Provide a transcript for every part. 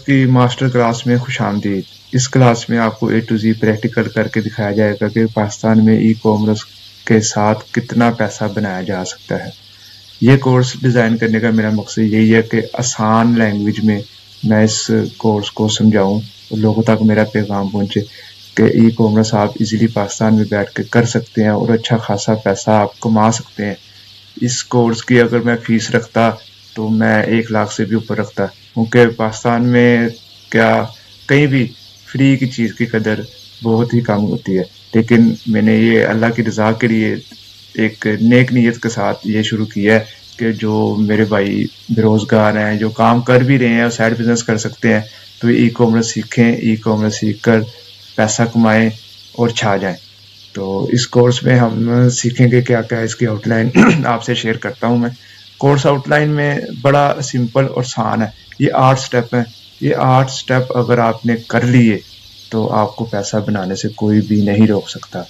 کی master class میں خوش آمدید۔ اس کلاس میں آپ کو A to Z پریکٹیکل کر کے دکھایا جائے گا کہ پاکستان میں ای کامرس کے ساتھ کتنا پیسہ بنایا جا سکتا ہے۔ یہ کورس ڈیزائن کرنے کا میرا مقصد یہی ہے کہ آسان لینگویج میں میں اس کورس کو سمجھاؤں اور لوگوں تک میرا پیغام پہنچے کہ ای کامرس آپ ایزیلی پاکستان میں بیٹھ کے کر سکتے ہیں اور اچھا خاصا پیسہ آپ کما سکتے ہیں۔ اس کورس کی اگر میں فیس رکھتا تو میں 1 لاکھ سے بھی اوپر رکھتا، کیونکہ پاکستان میں کیا کہیں بھی فری کی چیز کی قدر بہت ہی کم ہوتی ہے، لیکن میں نے یہ اللہ کی رضا کے لیے ایک نیک نیت کے ساتھ یہ شروع کیا ہے کہ جو میرے بھائی بے روزگار ہیں، جو کام کر بھی رہے ہیں اور سائڈ بزنس کر سکتے ہیں، تو ای کامرس سیکھیں، ای کامرس سیکھ کر پیسہ کمائیں اور چھا جائیں۔ تو اس کورس میں ہم سیکھیں گے کیا کیا، اس کی آؤٹ لائن آپ سے شیئر کرتا ہوں میں۔ کورس آؤٹ لائن میں بڑا سمپل اور آسان ہے، یہ 8 سٹیپ ہیں۔ یہ 8 سٹیپ اگر آپ نے کر لیے تو آپ کو پیسہ بنانے سے کوئی بھی نہیں روک سکتا۔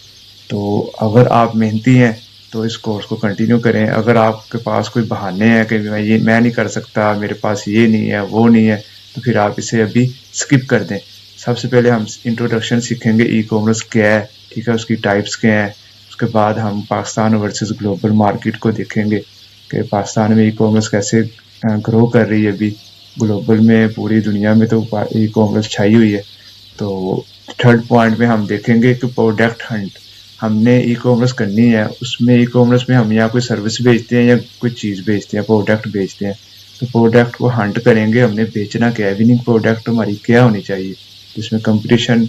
تو اگر آپ محنتی ہیں تو اس کورس کو کنٹینیو کریں۔ اگر آپ کے پاس کوئی بہانے ہیں کہ میں نہیں کر سکتا، میرے پاس یہ نہیں ہے وہ نہیں ہے، تو پھر آپ اسے ابھی سکپ کر دیں۔ سب سے پہلے ہم انٹروڈکشن سیکھیں گے، ای کامرس کیا ہے، ٹھیک ہے، اس کی ٹائپس کیا ہیں۔ اس کے بعد ہم پاکستان ورسز گلوبل مارکیٹ کو دیکھیں گے کہ پاکستان میں ای کامرس کیسے گرو کر رہی ہے ابھی، گلوبل میں پوری دنیا میں تو ای کامرس چھائی ہوئی ہے۔ تو 3rd پوائنٹ میں ہم دیکھیں گے کہ پروڈکٹ ہنٹ، ہم نے ای کامرس کرنی ہے، اس میں ای کامرس میں ہم یا کوئی سروس بیچتے ہیں یا کوئی چیز بیچتے ہیں، پروڈکٹ بیچتے ہیں، تو پروڈکٹ کو ہنٹ کریں گے، ہم نے بیچنا کیا ہے، وننگ پروڈکٹ ہماری کیا ہونی چاہیے جس میں کمپٹیشن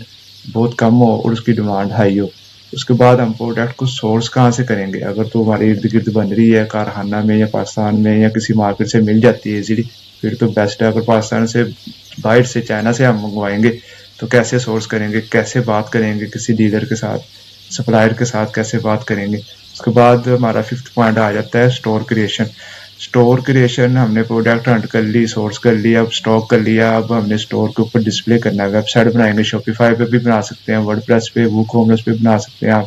بہت کم ہو اور اس کی ڈیمانڈ ہائی ہو۔ اس کے بعد ہم پروڈکٹ کو سورس کہاں سے کریں گے، اگر تو ہمارے ارد گرد بن رہی ہے کارخانہ میں یا پاکستان میں یا کسی مارکیٹ سے مل جاتی ہے ایزیلی، پھر تو بیسٹ ہے۔ اگر پاکستان سے، باہر سے، چائنا سے ہم منگوائیں گے تو کیسے سورس کریں گے، کیسے بات کریں گے کسی ڈیلر کے ساتھ، سپلائر کے ساتھ کیسے بات کریں گے۔ اس کے بعد ہمارا 5th پوائنٹ آ جاتا ہے سٹور کریشن۔ سٹور کریشن، ہم نے پروڈکٹ ہنٹ کر لی، سورس کر لیا، اب سٹاک کر لیا، اب ہم نے سٹور کے اوپر ڈسپلے کرنا ہے، ویب سائٹ بنائیں گے، شاپیفائی پہ بھی بنا سکتے ہیں، ورڈ پریس پہ، وو کامرس پہ بنا سکتے ہیں آپ۔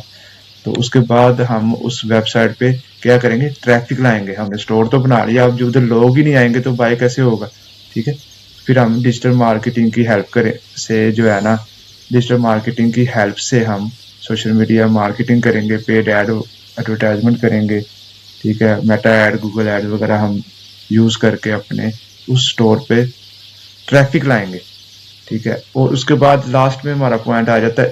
تو اس کے بعد ہم اس ویب سائٹ پہ کیا کریں گے، ٹریفک لائیں گے۔ ہم نے سٹور تو بنا لیا، اب جو ادھر لوگ ہی نہیں آئیں گے تو بائی کیسے ہوگا، ٹھیک ہے۔ پھر ہم ڈیجیٹل مارکیٹنگ کی ہیلپ کریں سے جو ہے نا، ڈیجیٹل مارکیٹنگ کی ہیلپ سے ہم سوشل میڈیا مارکیٹنگ کریں گے، پیڈ ایڈورٹائزمنٹ کریں گے، ٹھیک ہے، میٹا ایڈ، گوگل ایڈ وغیرہ ہم یوز کر کے اپنے اس سٹور پہ ٹریفک لائیں گے، ٹھیک ہے۔ اور اس کے بعد لاسٹ میں ہمارا پوائنٹ آ جاتا ہے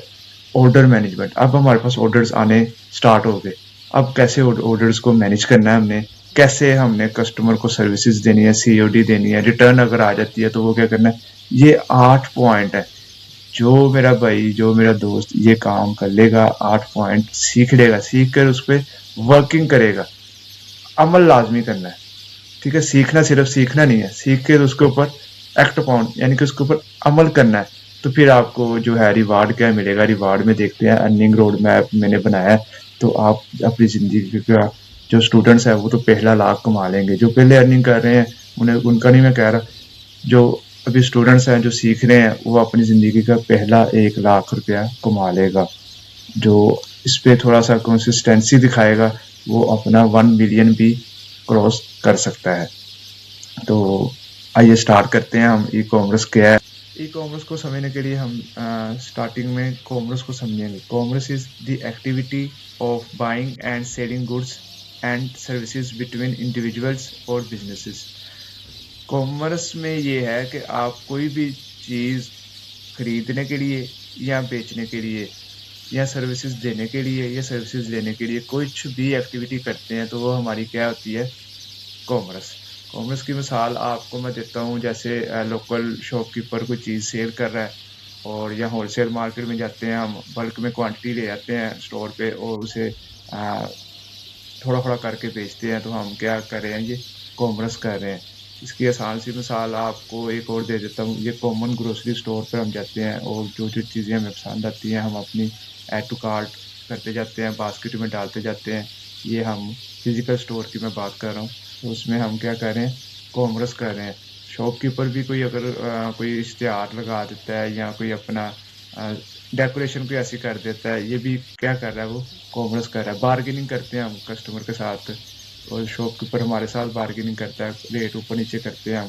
آرڈر مینجمنٹ۔ اب ہمارے پاس آرڈرز آنے سٹارٹ ہو گئے، اب کیسے آرڈرز کو مینیج کرنا ہے ہم نے، کیسے ہم نے کسٹمر کو سروسز دینی ہے، COD دینی ہے، ریٹرن اگر آ جاتی ہے تو وہ کیا کرنا ہے۔ یہ 8 پوائنٹ ہے، جو میرا بھائی، جو میرا دوست یہ کام کر لے گا، 8 پوائنٹ سیکھ لے گا، سیکھ کر اس پہ ورکنگ کرے گا، عمل لازمی کرنا ہے، ٹھیک ہے۔ سیکھنا صرف سیکھنا نہیں ہے، سیکھ کے اس کے اوپر ایکٹ اپون، یعنی کہ اس کے اوپر عمل کرنا ہے، تو پھر آپ کو جو ہے ریوارڈ کیا ملے گا۔ ریوارڈ میں دیکھتے ہیں، ارننگ روڈ میپ میں نے بنایا ہے، تو آپ اپنی زندگی کا، جو اسٹوڈنٹس ہیں وہ تو پہلا لاکھ کما لیں گے، جو پہلے ارننگ کر رہے ہیں ان کا نہیں میں کہہ رہا، جو ابھی اسٹوڈنٹس ہیں جو سیکھ رہے ہیں وہ اپنی زندگی کا پہلا 1 لاکھ روپیہ کما لے گا۔ جو اس پہ تھوڑا سا کنسسٹینسی دکھائے گا وہ اپنا 1 ملین بھی کراس کر سکتا ہے۔ تو آئیے سٹارٹ کرتے ہیں، ہم ای کامرس کیا ہے۔ ای کامرس کو سمجھنے کے لیے ہم سٹارٹنگ میں کامرس کو سمجھیں گے۔ Commerce is the activity of buying and selling goods and services between individuals اور بزنسز۔ کامرس میں یہ ہے کہ آپ کوئی بھی چیز خریدنے کے لیے یا بیچنے کے لیے یا سروسز دینے کے لیے یا سروسز لینے کے لیے کچھ بھی ایکٹیویٹی کرتے ہیں تو وہ ہماری کیا ہوتی ہے، کامرس۔ کامرس کی مثال آپ کو میں دیتا ہوں، جیسے لوکل شاپ کیپر کوئی چیز سیل کر رہا ہے اور یا ہول سیل مارکیٹ میں جاتے ہیں، ہم بلک میں کوانٹٹی لے آتے ہیں اسٹور پہ اور اسے تھوڑا تھوڑا کر کے بیچتے ہیں، تو ہم کیا کر رہے ہیں، یہ کامرس کر رہے ہیں۔ اس کی آسان سی مثال آپ کو ایک اور دے دیتا ہوں، یہ کامن گروسری اسٹور پہ ہم جاتے ہیں اور جو جو چیزیں ہمیں پسند آتی ہیں ہم اپنی ایڈ ٹو کارٹ کرتے جاتے ہیں، باسکٹ میں ڈالتے جاتے ہیں۔ یہ ہم فزیکل اسٹور کی میں بات کر رہا ہوں، تو اس میں ہم کیا کر رہے ہیں، کامرس کر رہے ہیں۔ شاپ کیپر بھی کوئی اگر کوئی اشتہار لگا دیتا ہے یا کوئی اپنا ڈیکوریشن کوئی ایسی کر دیتا ہے، یہ بھی کیا کر رہا ہے، وہ کامرس کر رہا ہے۔ بارگیننگ کرتے ہیں ہم کسٹمر کے ساتھ، اور شاپ کیپر ہمارے ساتھ بارگیننگ کرتا ہے، ریٹ اوپر نیچے کرتے ہیں ہم۔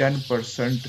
10%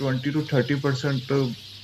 20 to 30%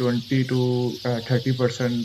20 to 30%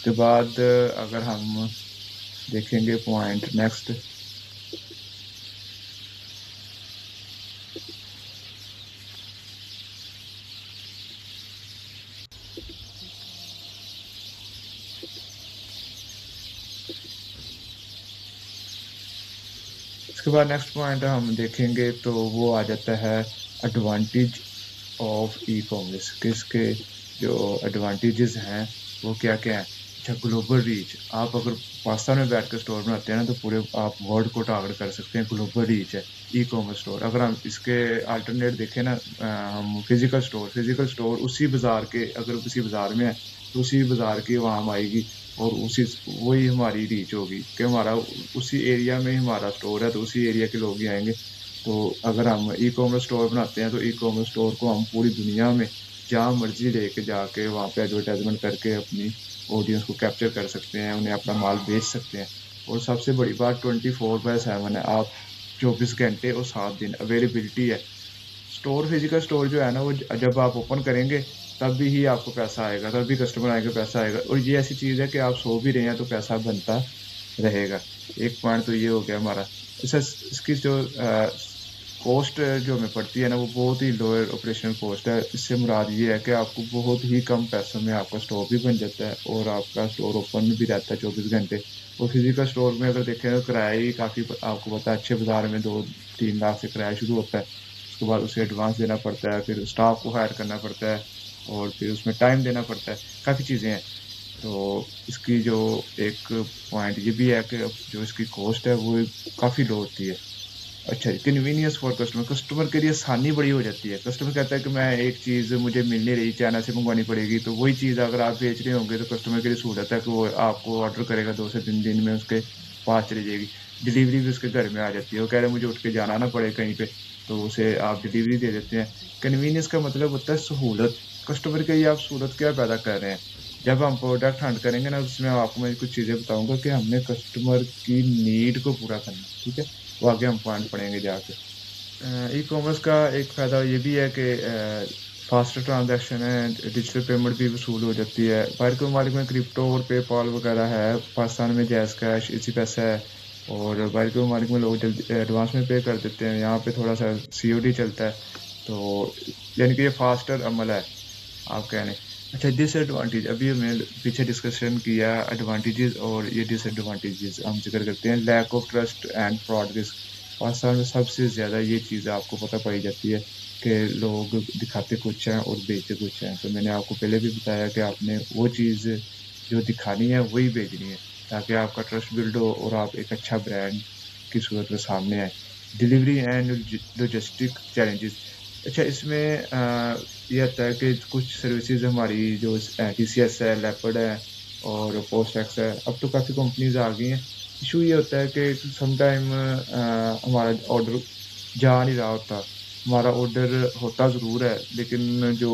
اس کے بعد اگر ہم دیکھیں گے پوائنٹ نیکسٹ، اس کے بعد نیکسٹ پوائنٹ ہم دیکھیں گے تو وہ آ جاتا ہے ایڈوانٹیج آف ای کامرس، کہ اس کے جو ایڈوانٹیجز ہیں وہ کیا کیا ہیں۔ اچھا، گلوبل ریچ، آپ اگر پاکستان میں بیٹھ کے اسٹور بناتے ہیں نا تو پورے آپ ورلڈ کو ٹارگیٹ کر سکتے ہیں، گلوبل ریچ ہے ای کامرس اسٹور۔ اگر ہم اس کے الٹرنیٹ دیکھیں نا، ہم فزیکل اسٹور اسی بازار کے، اگر اسی بازار میں ہے تو اسی بازار کی وہاں آئے گی اور وہی ہماری ریچ ہوگی کہ ہمارا اسی ایریا میں ہمارا اسٹور ہے تو اسی ایریا کے لوگ ہی آئیں گے۔ تو اگر ہم ای کامرس اسٹور بناتے ہیں تو ای کامرس اسٹور کو ہم پوری دنیا میں جہاں مرضی لے کے جا کے وہاں پہ ایڈورٹائزمنٹ کر کے اپنی آڈینس کو کیپچر کر سکتے ہیں، انہیں اپنا مال بیچ سکتے ہیں۔ اور سب سے بڑی بات 24/7 ہے، آپ 24 گھنٹے اور 7 دن اویلیبلٹی ہے۔ فزیکل اسٹور جو ہے نا، وہ جب آپ اوپن کریں گے تب بھی ہی آپ کو پیسہ آئے گا، تب بھی کسٹمر آئے گا، پیسہ آئے گا۔ اور یہ ایسی چیز ہے کہ آپ سو بھی رہے ہیں تو پیسہ بنتا رہے گا۔ ایک پوائنٹ تو یہ ہو گیا ہمارا۔ اس کی جو کوسٹ جو ہمیں پڑتی ہے نا، وہ بہت ہی لوئر آپریشنل کوسٹ ہے۔ اس سے مراد یہ ہے کہ آپ کو بہت ہی کم پیسوں میں آپ کا اسٹور بھی بن جاتا ہے اور آپ کا اسٹور اوپن بھی رہتا ہے 24 گھنٹے۔ اور فزیکل اسٹور میں اگر دیکھیں تو کرایہ ہی کافی، آپ کو پتا ہے اچھے بازار میں 2-3 لاکھ سے کرایہ شروع ہوتا ہے۔ اس کے بعد اسے ایڈوانس دینا پڑتا ہے، پھر اسٹاف کو ہائر کرنا پڑتا ہے اور پھر اس میں ٹائم دینا پڑتا ہے، کافی چیزیں ہیں۔ تو اس کی جو ایک پوائنٹ یہ بھی ہے کہ جو اس کی کوسٹ ہے وہ کافی لو ہوتی ہے۔ اچھا جی، کنوینئنس فار کسٹمر کے لیے آسانی بڑی ہو جاتی ہے۔ کسٹمر کہتا ہے کہ میں ایک چیز مجھے مل نہیں رہی، چائنا سے منگوانی پڑے گی، تو وہی چیز اگر آپ بیچ رہے ہوں گے تو کسٹمر کے لیے سہولت ہے کہ وہ آپ کو آرڈر کرے گا، 2 سے 3 دن میں اس کے پاس چلی جائے گی۔ ڈلیوری بھی اس کے گھر میں آ جاتی ہے، وہ کہہ رہے ہیں مجھے اٹھ کے جانا نہ پڑے کہیں پہ، تو اسے آپ ڈلیوری دے دیتے ہیں۔ کنوینئنس کا مطلب ہوتا ہے سہولت۔ کسٹمر کے لیے آپ سہولت کیا پیدا کر رہے ہیں۔ جب ہم پروڈکٹ ہنٹ کریں گے نا، اس میں آپ کو میں کچھ چیزیں بتاؤں گا کہ ہم نے کسٹمر کی نیڈ کو پورا کرنا، ٹھیک ہے، وہ آگے ہم پوائنٹ پڑھیں گے جا کے۔ ای کامرس کا ایک فائدہ یہ بھی ہے کہ فاسٹر ٹرانزیکشن ہے، ڈیجیٹل پیمنٹ بھی وصول ہو جاتی ہے۔ باہر کے ممالک میں کرپٹو اور پے پال وغیرہ ہے، پاکستان میں جیز کیش، ایزی پیسہ ہے، اور باہر کے ممالک میں لوگ جلدی ایڈوانس میں پے کر دیتے ہیں، یہاں پہ تھوڑا سا COD چلتا ہے، تو یعنی کہ یہ فاسٹر عمل ہے آپ کہنے۔ اچھا، ڈس ایڈوانٹیج، ابھی ہم نے پیچھے ڈسکشن کیا ایڈوانٹیجز اور یہ ڈس ایڈوانٹیجز ہم ذکر کرتے ہیں۔ Lack of trust and fraud risk, Pakistan میں سب سے زیادہ یہ چیز آپ کو پتہ پائی جاتی ہے کہ لوگ دکھاتے کچھ ہیں اور بیچتے کچھ ہیں۔ تو میں نے آپ کو پہلے بھی بتایا کہ آپ نے وہ چیز جو دکھانی ہے وہی بیچنی ہے تاکہ آپ کا ٹرسٹ بلڈ ہو اور آپ ایک اچھا برانڈ کی صورت میں سامنے آئے۔ ڈلیوری اینڈ لاجسٹک چیلنجز، اچھا اس میں یہ آتا ہے کہ کچھ سروسز ہماری جو TCS ہے، لیپرڈ ہے اور پوسٹ ایکس ہے، اب تو کافی کمپنیز آ گئی ہیں۔ ایشو یہ ہوتا ہے کہ سم ٹائم ہمارا آرڈر جا نہیں رہا ہوتا، ہمارا آرڈر ہوتا ضرور ہے لیکن جو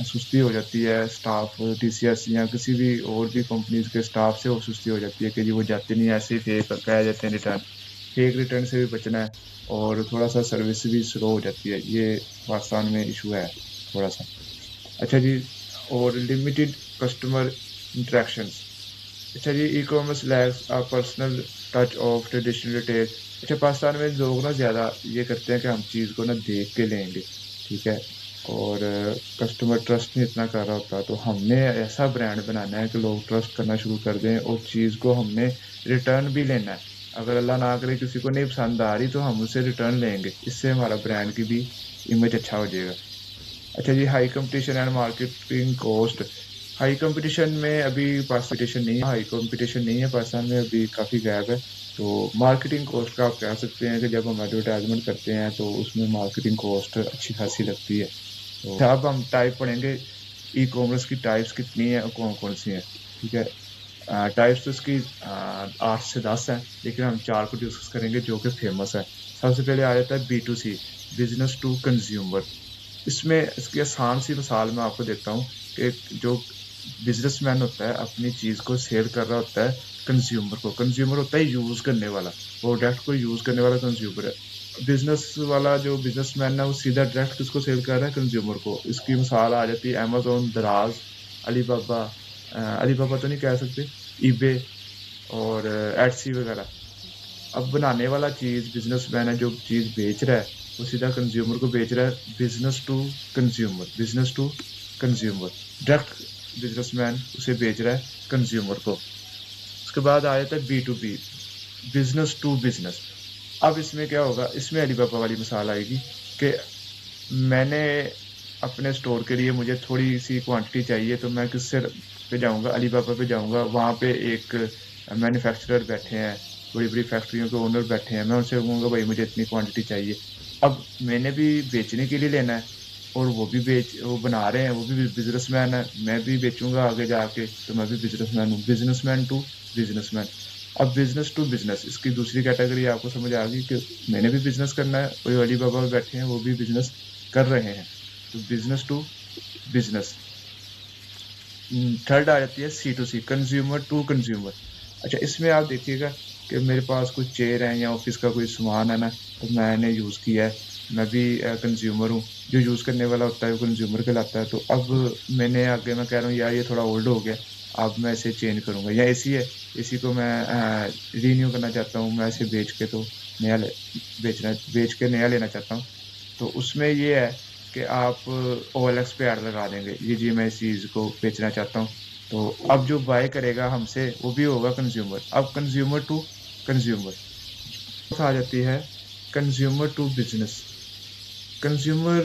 سستی ہو جاتی ہے اسٹاف TCS یا کسی بھی اور بھی کمپنیز کے اسٹاف سے، وہ سستی ہو جاتی ہے کہ جی وہ جاتے نہیں، ایسے ہی فیک کہہ جاتے ہیں ریٹرن۔ فیک ریٹرن سے بھی بچنا ہے اور تھوڑا سا سروس بھی سلو ہو جاتی ہے، یہ پاکستان میں ایشو ہے تھوڑا سا۔ اچھا جی، اور لمیٹڈ کسٹمر انٹریکشنز، اچھا جی، e commerce lacks personal touch of traditional retail. اچھا، پاکستان میں لوگ نا زیادہ یہ کرتے ہیں کہ ہم چیز کو نا دیکھ کے لیں گے، ٹھیک ہے، اور کسٹمر ٹرسٹ نہیں اتنا کر رہا ہوتا، تو ہم نے ایسا برانڈ بنانا ہے کہ لوگ ٹرسٹ کرنا شروع کر دیں اور چیز کو ہم نے ریٹرن بھی لینا ہے۔ اگر اللہ نہ کرے کسی کو نہیں پسند آ رہی تو ہم اسے ریٹرن لیں گے، اس سے ہمارا برانڈ کی بھی امیج اچھا ہو جائے گا۔ اچھا جی، high competition and marketing cost, high competition میں ابھی پاکستان نہیں ہے، ہائی کمپٹیشن نہیں ہے پاکستان میں، ابھی کافی گیپ ہے۔ تو مارکیٹنگ کوسٹ کا آپ کہہ سکتے ہیں کہ جب ہم ایڈورٹائزمنٹ کرتے ہیں تو اس میں مارکیٹنگ کوسٹ اچھی خاصی لگتی ہے۔ تو اب ہم ٹائپ پڑھیں گے ای کامرس کی ٹائپس کتنی ہیں اور کون کون سی ہیں، ٹھیک ہے۔ ٹائپس تو اس کی 8 سے 10 ہیں، لیکن ہم 4 کو ڈسکس کریں گے جو کہ فیمس ہے۔ سب سے پہلے آ جاتا ہے B2C، بزنس ٹو کنزیومر۔ اس میں اس کی آسان سی مثال میں آپ کو دیتا ہوں کہ جو بزنس مین ہوتا ہے اپنی چیز کو سیل کر رہا ہوتا ہے کنزیومر کو، کنزیومر ہوتا ہے یوز کرنے والا، پروڈکٹ کو یوز کرنے والا کنزیومر ہے۔ بزنس والا جو بزنس مین ہے وہ سیدھا ڈائریکٹ کس کو سیل کر رہا ہے، کنزیومر کو۔ اس کی مثال آ جاتی ہے Amazon، دراز، علی بابا، علی بابا تو نہیں کہہ سکتے، ای بے اور ایٹسی وغیرہ. اب بنانے والا چیز بزنس مین ہے، جو چیز بیچ رہا ہے وہ سیدھا کنزیومر کو بیچ رہا ہے. Business to consumer, business to consumer, direct businessman اسے بیچ رہا ہے کنزیومر کو. اس کے بعد آ جاتا ہے B to B, business to business. اب اس میں کیا ہوگا، اس میں علی بابا والی مثال آئے گی کہ میں نے اپنے اسٹور کے لیے مجھے تھوڑی سی کوانٹٹی چاہیے، تو میں کس سے پہ جاؤں گا، علی بابا پہ جاؤں گا. وہاں پہ ایک مینوفیکچرر بیٹھے ہیں، بڑی بڑی فیکٹریوں کے اونر بیٹھے ہیں. میں ان سے کہوں گا بھائی مجھے اتنی کوانٹٹی چاہیے. اب میں نے بھی بیچنے کے لیے لینا ہے، اور وہ بنا رہے ہیں، وہ بھی بزنس مین ہے. میں بھی بیچوں گا آگے جا کے، تو میں بھی بزنس مین ہوں. Businessman to businessman. اب بزنس ٹو بزنس، اس کی دوسری کیٹیگری آپ کو سمجھ آ گئی کہ میں نے بھی بزنس کرنا ہے، اور علی بابا بیٹھے ہیں وہ بھی بزنس کر رہے ہیں. تو بزنس ٹو بزنس. تھرڈ آ جاتی ہے C to C, consumer to consumer. اچھا، اس میں آپ دیکھیے گا کہ میرے پاس کوئی چیئر ہے یا آفس کا کوئی سامان ہے نا، تو میں نے یوز کیا ہے، میں بھی کنزیومر ہوں. جو یوز کرنے والا ہوتا ہے وہ کنزیومر کہلاتا ہے. تو اب میں نے آگے میں کہہ رہا ہوں یار یہ تھوڑا اولڈ ہو گیا، اب میں اسے چینج کروں گا. یا اے سی ہے، اے سی کو میں رینیو کرنا چاہتا ہوں، میں اسے بیچ کے تو نیا بیچ کے نیا لینا چاہتا ہوں. تو اس میں یہ ہے کہ آپ او ایل ایکس پہ ایڈ لگا دیں گے، یہ جی میں اس چیز کو بیچنا چاہتا ہوں. تو اب جو بائی کرے گا ہم سے وہ بھی ہوگا کنزیومر. اب کنزیومر ٹو کنزیومر آ جاتی ہے، consumer to business. Consumer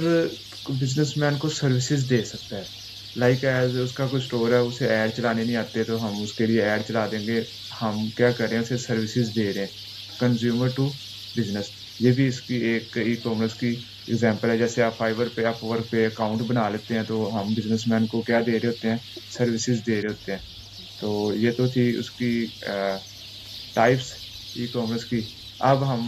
businessman کو سروسز دے سکتا ہے. لائک ایز اس کا کوئی اسٹور ہے، اسے ایڈ چلانے نہیں آتے، تو ہم اس کے لیے ایڈ چلا دیں گے. ہم کیا کر رہے ہیں، اسے سروسز دے رہے ہیں. کنزیومر ٹو بزنس، یہ بھی اس کی ایک ای کامرس کی ایگزامپل ہے. جیسے آپ فائبر پہ، آپ ورک پہ اکاؤنٹ بنا لیتے ہیں، تو ہم بزنس مین کو کیا دے رہے ہوتے ہیں، سروسز دے رہے ہوتے ہیں. تو یہ تو تھی اس کی ٹائپس ای کامرس کی. اب ہم